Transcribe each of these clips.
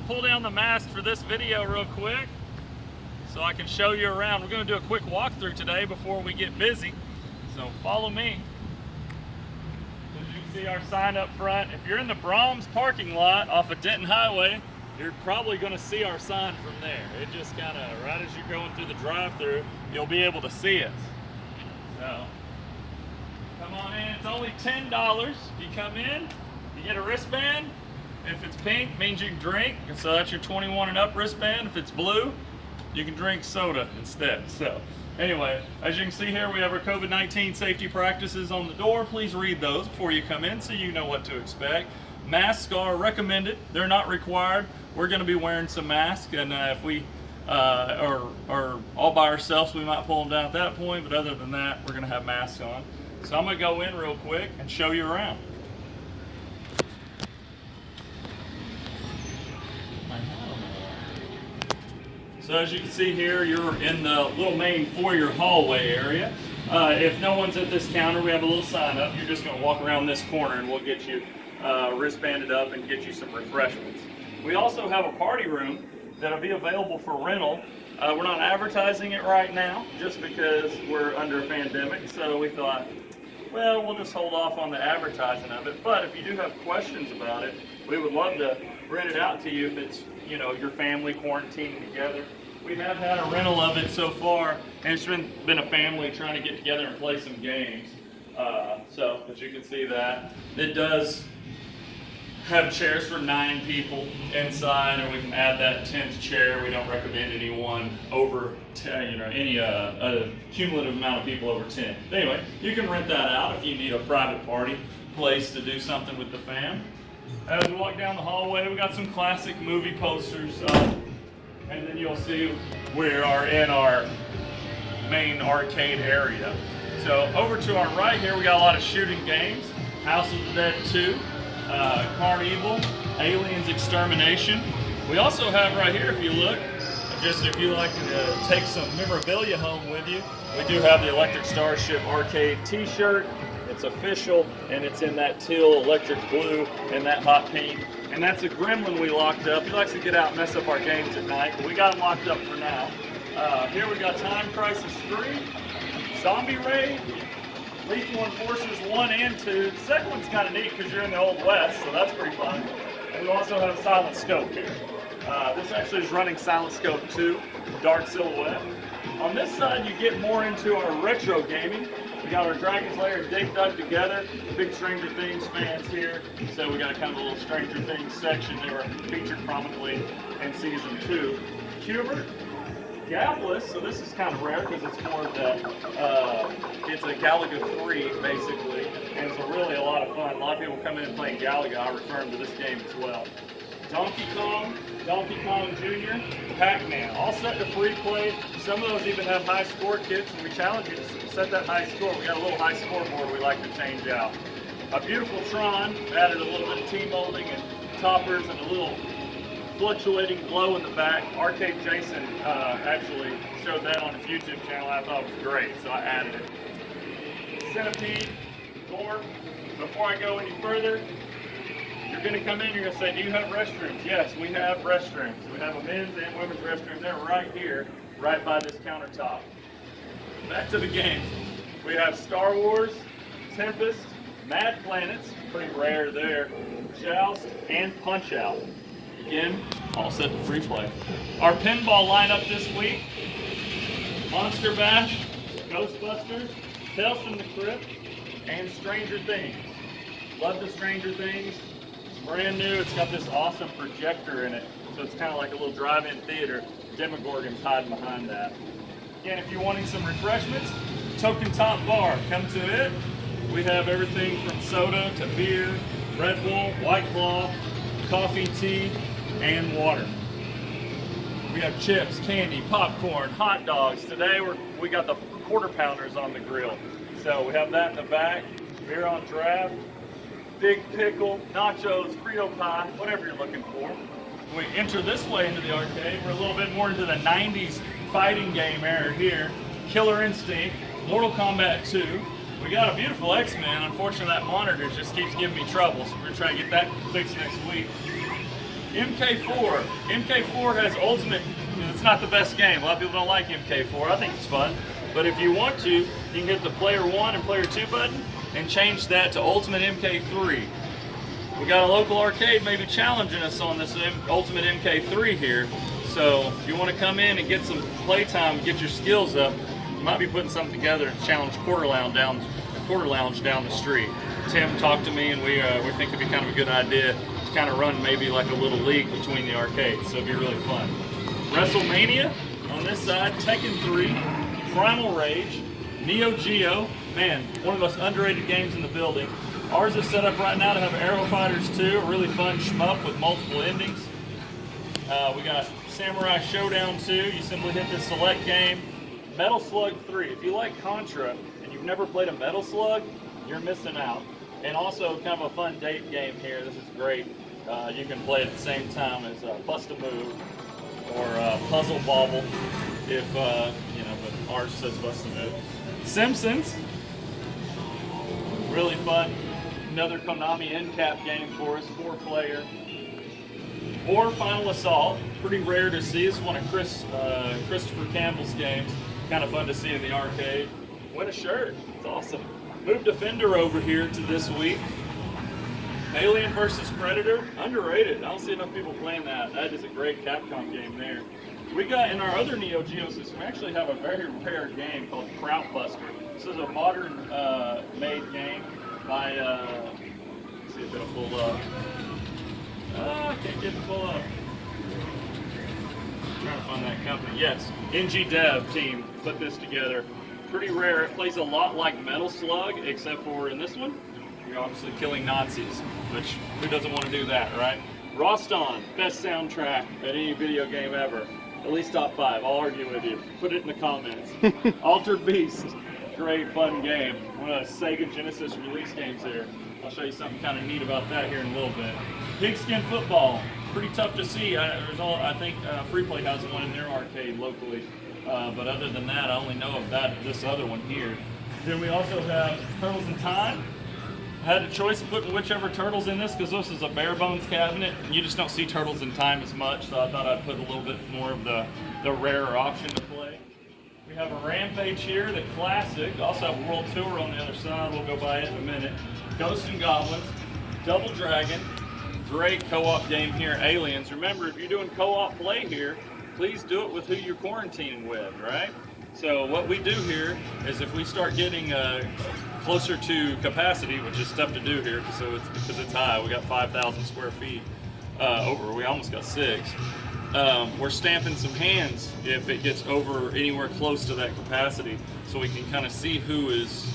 pull down the mast for this video real quick so I can show you around. We're going to do a quick walkthrough today before we get busy. So follow me. As you can see our sign up front. If you're in the Brahms parking lot off of Denton Highway, you're probably going to see our sign from there. It just kind of, right as you're going through the drive-through, you'll be able to see us. So, come on in. It's only $10. You come in, you get a wristband. If it's pink, it means you can drink. And so that's your 21 and up wristband. If it's blue, you can drink soda instead. So, anyway, as you can see here, we have our COVID-19 safety practices on the door. Please read those before you come in so you know what to expect. Masks are recommended. They're not required. We're going to be wearing some masks, and if we are all by ourselves, we might pull them down at that point, but other than that, we're going to have masks on. So I'm going to go in real quick and show you around. So as you can see here, you're in the little main foyer hallway area. If no one's at this counter, we have a little sign up. You're just going to walk around this corner and we'll get you wristbanded up and get you some refreshments. We also have a party room that'll be available for rental. We're not advertising it right now just because we're under a pandemic, so we thought, well, we'll just hold off on the advertising of it. But if you do have questions about it, we would love to rent it out to you if it's, you know, your family quarantining together. We have had a rental of it so far, and it's been a family trying to get together and play some games. So, as you can see that, it does have chairs for 9 people inside, or we can add that 10th chair. We don't recommend anyone over 10, a cumulative amount of people over 10. Anyway, you can rent that out if you need a private party place to do something with the fam. As we walk down the hallway, we got some classic movie posters up, and then you'll see we are in our main arcade area. So over to our right here, we got a lot of shooting games. House of the Dead 2. Carnival, Aliens Extermination. We also have right here, if you look, just if you like to take some memorabilia home with you, we do have the Electric Starship arcade t-shirt. It's official, and it's in that teal electric blue and that hot pink. And that's a gremlin we locked up. He likes to get out and mess up our games at night, but we got him locked up for now. Here we got Time Crisis 3, Zombie Raid, Lethal Enforcers 1 and 2. The second one's kind of neat because you're in the Old West, so that's pretty fun. And we also have Silent Scope here. This actually is running Silent Scope 2, Dark Silhouette. On this side, you get more into our retro gaming. We got our Dragon's Lair and Dig Dug together. Big Stranger Things fans here. So we got kind of a little Stranger Things section. They were featured prominently in season 2. Hubert. Gabless, so this is kind of rare because it's more of that, it's a Galaga 3 basically, and it's really a lot of fun. A lot of people come in playing Galaga. I refer them to this game as well. Donkey Kong Jr., Pac-Man, all set to free play. Some of those even have high score kits, and we challenge you to set that high score. We got a little high scoreboard we like to change out. A beautiful Tron, added a little bit of T-molding and toppers and a little fluctuating glow in the back. Arcade Jason actually showed that on his YouTube channel. I thought it was great, so I added it. Centipede, Dwarf. Before I go any further, you're going to come in, you're going to say, do you have restrooms? Yes, we have restrooms. We have a men's and women's restroom. They're right here, right by this countertop. Back to the game. We have Star Wars, Tempest, Mad Planets, pretty rare there, Joust, and Punch Out. Again, all set to free play. Our pinball lineup this week: Monster Bash, Ghostbusters, Tales from the Crypt, and Stranger Things. Love the Stranger Things. It's brand new. It's got this awesome projector in it, so it's kind of like a little drive-in theater. Demogorgon's hiding behind that. Again, if you're wanting some refreshments, Token Top Bar, come to it. We have everything from soda to beer, Red Bull, White Claw, coffee, tea, and water. We have chips, candy, popcorn, hot dogs. Today we got the quarter pounders on the grill. So we have that in the back, beer on draft, big pickle, nachos, Frito pie, whatever you're looking for. We enter this way into the arcade. We're a little bit more into the 90s fighting game era here. Killer Instinct, Mortal Kombat 2. We got a beautiful X-Men. Unfortunately, that monitor just keeps giving me trouble, so we're going to try to get that fixed next week. MK4. MK4 has ultimate. It's not the best game. A lot of people don't like MK4. I think it's fun. But if you want to, you can hit the player 1 and player 2 button and change that to ultimate MK3. We got a local arcade maybe challenging us on this ultimate MK3 here. So if you want to come in and get some playtime, get your skills up, you might be putting something together and challenge Quarter Lounge down the street. Tim talked to me, and we think it'd be kind of a good idea to kind of run maybe like a little league between the arcades. So it'd be really fun. WrestleMania on this side, Tekken 3, Primal Rage, Neo Geo. Man, one of the most underrated games in the building. Ours is set up right now to have Aero Fighters 2, a really fun shmup with multiple endings. We got Samurai Showdown 2. You simply hit the select game. Metal Slug 3. If you like Contra and you've never played a Metal Slug, you're missing out. And also kind of a fun date game here. This is great. You can play at the same time as Bust a Move or Puzzle Bobble, if you know, but ours says Bust a Move. Simpsons, really fun. Another Konami end cap game for us, 4-player. Or Final Assault, pretty rare to see. It's one of Christopher Campbell's games. Kind of fun to see in the arcade. Win a shirt, it's awesome. Move Defender over here to this week. Alien vs. Predator, underrated. I don't see enough people playing that. That is a great Capcom game there. We got, in our other Neo Geo system, we actually have a very rare game called Kraut Buster. This is a modern made game by, let's see if it'll pull up. I can't get it to pull up. I'm trying to find that company. Yes, NG Dev team put this together. Pretty rare. It plays a lot like Metal Slug, except for in this one, you're obviously killing Nazis, which who doesn't want to do that, right? Roston, best soundtrack at any video game ever. At least top 5. I'll argue with you. Put it in the comments. Altered Beast, great fun game. One of the Sega Genesis release games here. I'll show you something kind of neat about that here in a little bit. Pigskin Football, pretty tough to see. I think Freeplay has one in their arcade locally. But other than that, I only know of this other one here. Then we also have Turtles in Time. I had a choice of putting whichever Turtles in this because this is a bare bones cabinet and you just don't see Turtles in Time as much, so I thought I'd put a little bit more of the rarer option to play. We have a Rampage here, the classic. Also have World Tour on the other side, we'll go by it in a minute. Ghosts and Goblins, Double Dragon, great co-op game here, Aliens. Remember, if you're doing co-op play here, please do it with who you're quarantining with, right? So what we do here is if we start getting closer to capacity, which is tough to do here because it's high, we got 5,000 square feet over, we almost got 6. We're stamping some hands if it gets over anywhere close to that capacity, so we can kind of see who's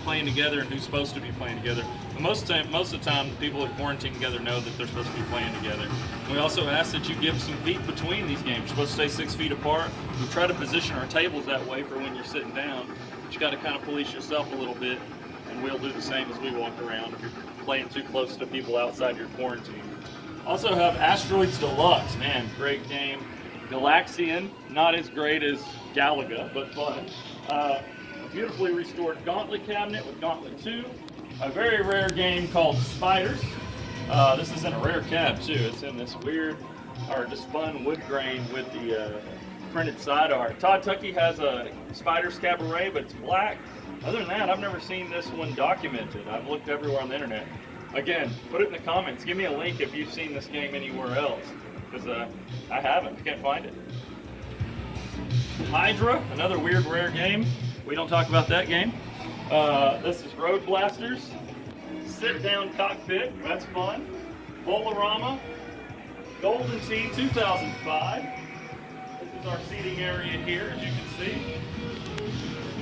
playing together and who's supposed to be playing together. But most of the time, the people that quarantine together know that they're supposed to be playing together. We also ask that you give some feet between these games. You're supposed to stay 6 feet apart. We try to position our tables that way for when you're sitting down. But you got to kind of police yourself a little bit, and we'll do the same as we walk around if you're playing too close to people outside your quarantine. Also have Asteroids Deluxe. Man, great game. Galaxian, not as great as Galaga, but fun. Beautifully restored Gauntlet cabinet with Gauntlet 2. A very rare game called Spiders. This is in a rare cab too. It's in this weird, or just fun wood grain with the printed side art. Todd Tuckey has a Spiders Cabaret, but it's black. Other than that, I've never seen this one documented. I've looked everywhere on the internet. Again, put it in the comments. Give me a link if you've seen this game anywhere else, because I haven't. I can't find it. Hydra, another weird rare game. We don't talk about that game. This is Road Blasters. Sit Down Cockpit, that's fun. Bolorama, Golden Tee 2005. This is our seating area here, as you can see.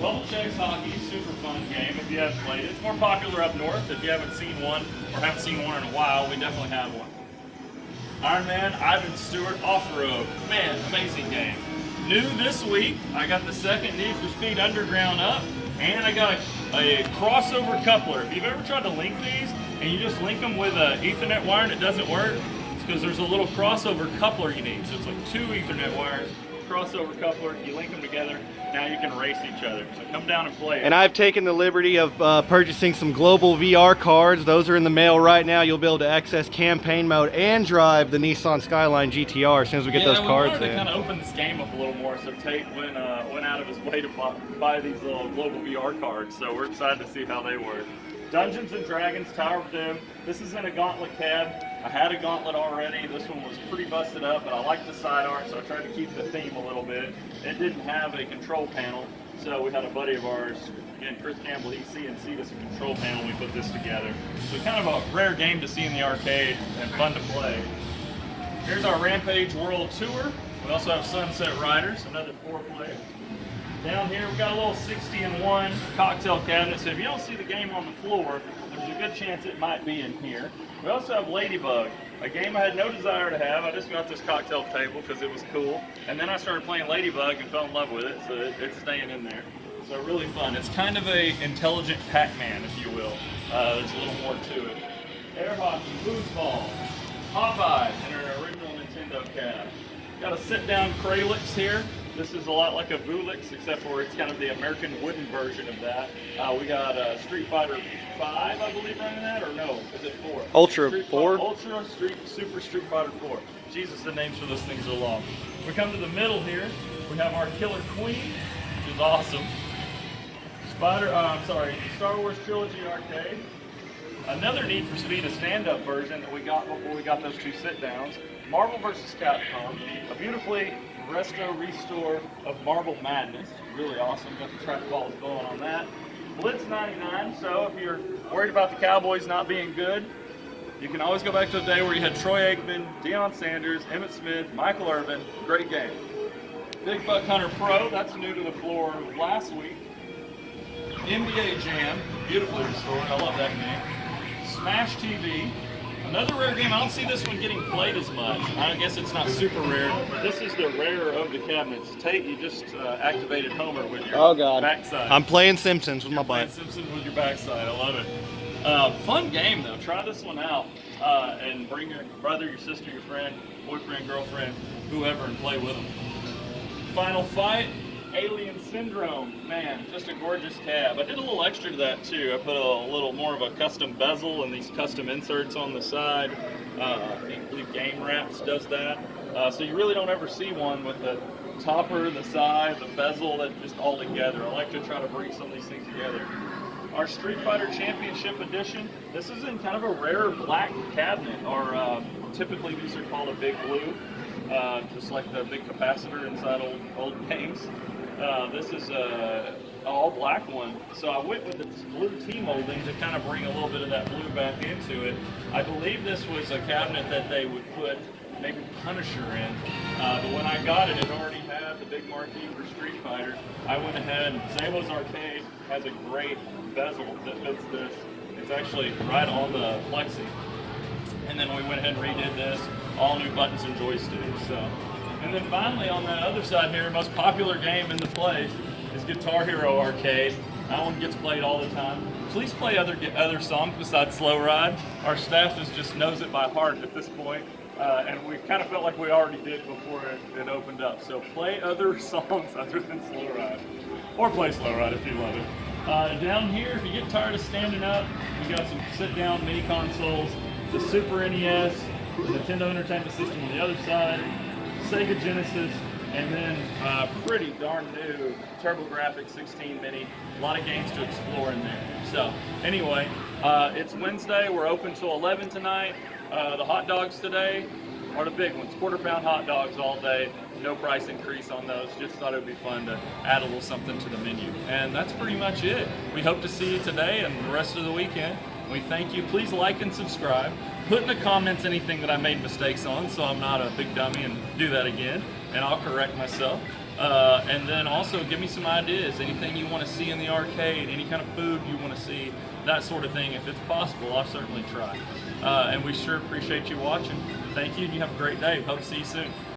Bubble Chase Hockey, super fun game if you haven't played it. It's more popular up north. If you haven't seen one, or haven't seen one in a while, we definitely have one. Iron Man, Ivan Stewart Off-Road. Man, amazing game. New this week, I got the second Need for Speed Underground up, and I got a crossover coupler. If you've ever tried to link these, and you just link them with an Ethernet wire and it doesn't work, it's because there's a little crossover coupler you need. So it's like 2 Ethernet wires, crossover coupler, you link them together, now you can race each other. So come down and play it. And I've taken the liberty of purchasing some global VR cards. Those are in the mail right now. You'll be able to access campaign mode and drive the Nissan Skyline GTR as soon as we get those cards in. We wanted to kind of open this game up a little more, so Tate went out of his way to buy these little global VR cards. So we're excited to see how they work. Dungeons and Dragons, Tower of Doom. This is in a gauntlet cab. I had a gauntlet already. This one was pretty busted up, but I like the side art, so I tried to keep the theme a little bit. It didn't have a control panel, so we had a buddy of ours, again, Chris Campbell, he CNC'd us a control panel, and we put this together. So kind of a rare game to see in the arcade and fun to play. Here's our Rampage World Tour. We also have Sunset Riders, another 4-player. Down here, we've got a little 60-in-1 cocktail cabinet, so if you don't see the game on the floor, there's a good chance it might be in here. We also have Ladybug, a game I had no desire to have. I just got this cocktail table because it was cool. And then I started playing Ladybug and fell in love with it, so it's staying in there. So really fun. It's kind of a intelligent Pac-Man, if you will. There's a little more to it. Air hockey, foosball, Popeyes, and our original Nintendo cab. Got a sit-down Kralix here. This is a lot like a Woolix, except for it's kind of the American wooden version of that. We got Street Fighter 5, I believe, running that, or no? Is it 4? Ultra Street 4? Ultra Super Street Fighter 4. Jesus, the names for those things are long. We come to the middle here. We have our Killer Queen, which is awesome. Star Wars Trilogy Arcade. Another Need for Speed, a stand-up version that we got before we got those 2 sit-downs. Marvel vs. Capcom, a beautifully restore of Marble Madness. Really awesome. Got the trackballs going on that. Blitz 99. So if you're worried about the Cowboys not being good, you can always go back to the day where you had Troy Aikman, Deion Sanders, Emmitt Smith, Michael Irvin. Great game. Big Buck Hunter Pro. That's new to the floor last week. NBA Jam. Beautifully restored. I love that game. Smash TV. Another rare game. I don't see this one getting played as much. I guess it's not super rare. This is the rarer of the cabinets. Tate, you just activated Homer with your backside. I'm playing Simpsons with my butt. Simpsons with your backside. I love it. Fun game though. Try this one out and bring your brother, your sister, your friend, boyfriend, girlfriend, whoever, and play with them. Final Fight. Alien Syndrome, man, just a gorgeous cab. I did a little extra to that too. I put a little more of a custom bezel and these custom inserts on the side. I believe Game Wraps does that. So you really don't ever see one with the topper, the side, the bezel, that just all together. I like to try to bring some of these things together. Our Street Fighter Championship Edition. This is in kind of a rare black cabinet, or typically these are called a big blue, just like the big capacitor inside old games. This is a all black one. So I went with the blue T-molding to kind of bring a little bit of that blue back into it. I believe this was a cabinet that they would put maybe Punisher in. But when I got it, it already had the big marquee for Street Fighter. I went ahead, Zamo's Arcade has a great bezel that fits this. It's actually right on the plexi. And then we went ahead and redid this, all new buttons and joysticks. So. And then finally on that other side here, most popular game in the place is Guitar Hero Arcade. That one gets played all the time. Please play other songs besides Slow Ride. Our staff just knows it by heart at this point, and we kind of felt like we already did before it opened up. So play other songs other than Slow Ride, or play Slow Ride if you love it. Down here, if you get tired of standing up, we got some sit-down mini consoles, the Super NES, the Nintendo Entertainment System on the other side, Sega Genesis, and then pretty darn new TurboGrafx 16 Mini. A lot of games to explore in there. So anyway, it's Wednesday. We're open till 11 tonight. The hot dogs today are the big ones. Quarter-pound hot dogs all day. No price increase on those. Just thought it would be fun to add a little something to the menu. And that's pretty much it. We hope to see you today and the rest of the weekend. We thank you. Please like and subscribe. Put in the comments anything that I made mistakes on, so I'm not a big dummy and do that again, and I'll correct myself. And then also give me some ideas, anything you want to see in the arcade, any kind of food you want to see, that sort of thing. If it's possible, I'll certainly try. And we sure appreciate you watching. Thank you, and you have a great day. Hope to see you soon.